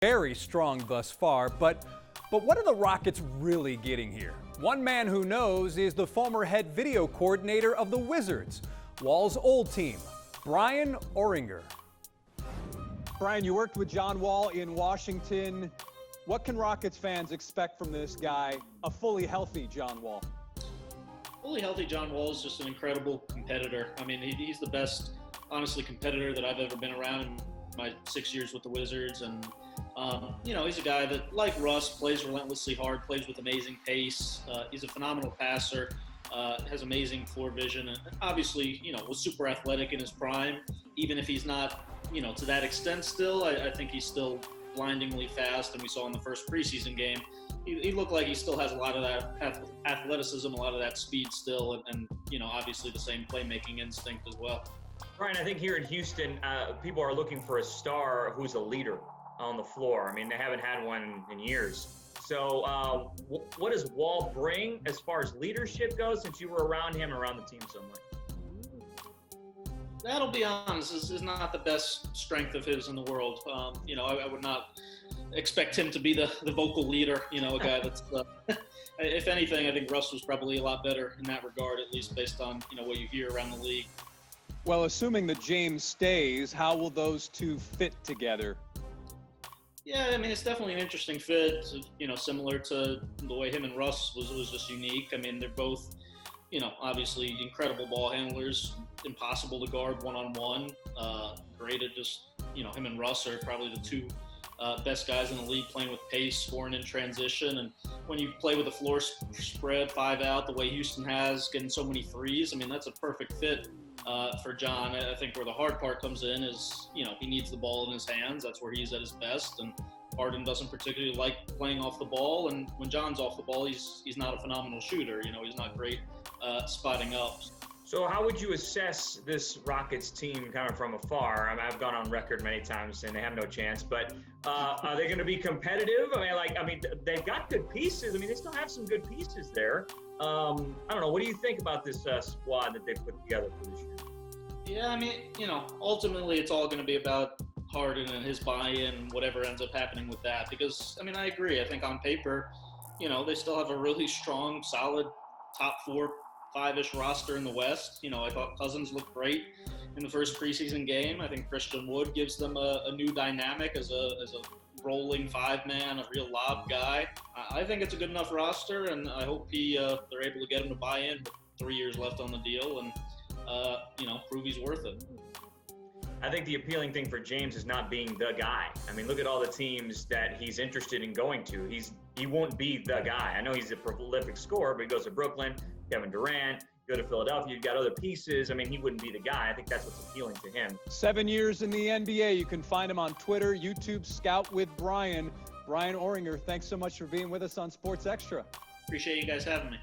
Very strong thus far, but what are the Rockets really getting here? One man who knows is the former head video coordinator of the Wizards, Wall's old team, Brian Oringer. Brian, you worked with John Wall in Washington. What can Rockets fans expect from this guy, a fully healthy John Wall? Fully healthy John Wall is just an incredible competitor. I mean, he's the best, honestly, competitor that I've ever been around in my 6 years with the Wizards. And, he's a guy that, like Russ, plays relentlessly hard, plays with amazing pace. He's a phenomenal passer, has amazing floor vision, and obviously, was super athletic in his prime. Even if he's not, to that extent still, I think he's still blindingly fast. And we saw in the first preseason game, he looked like he still has a lot of that athleticism, a lot of that speed still, and obviously the same playmaking instinct as well. Brian, I think here in Houston, people are looking for a star who's a leader on the floor. I mean, they haven't had one in years. So what does Wall bring as far as leadership goes, since you were around him, around the team so much? That'll be honest, this is not the best strength of his in the world. I would not expect him to be the vocal leader, a guy that's, if anything, I think Russ was probably a lot better in that regard, at least based on, what you hear around the league. Well, assuming that James stays, how will those two fit together? Yeah, I mean, it's definitely an interesting fit, similar to the way him and Russ was just unique. I mean, they're both, obviously incredible ball handlers, impossible to guard one-on-one. Great at just, him and Russ are probably the two best guys in the league playing with pace, scoring in transition. And when you play with a floor spread, 5 out, the way Houston has, getting so many threes, I mean, that's a perfect fit for John. I think where the hard part comes in is, he needs the ball in his hands. That's where he's at his best. And Harden doesn't particularly like playing off the ball. And when John's off the ball, he's not a phenomenal shooter. He's not great spotting up. So how would you assess this Rockets team kind of from afar? I mean, I've gone on record many times saying they have no chance, but are they going to be competitive? I mean, they've got good pieces. I mean, they still have some good pieces there. I don't know. What do you think about this squad that they put together for this year? Yeah, I mean, ultimately it's all going to be about Harden and his buy-in, whatever ends up happening with that. Because, I mean, I agree. I think on paper, they still have a really strong, solid top 4, 5-ish roster in the West. I thought Cousins looked great in the first preseason game. I think Christian Wood gives them a new dynamic as a rolling 5-man, a real lob guy. I think it's a good enough roster, and I hope they're able to get him to buy in with 3 years left on the deal and, prove he's worth it. I think the appealing thing for James is not being the guy. I mean, look at all the teams that he's interested in going to. He won't be the guy. I know he's a prolific scorer, but he goes to Brooklyn, Kevin Durant, go to Philadelphia, you've got other pieces. I mean, he wouldn't be the guy. I think that's what's appealing to him. 7 years in the NBA. You can find him on Twitter, YouTube, Scout with Brian. Brian Oringer, thanks so much for being with us on Sports Extra. Appreciate you guys having me.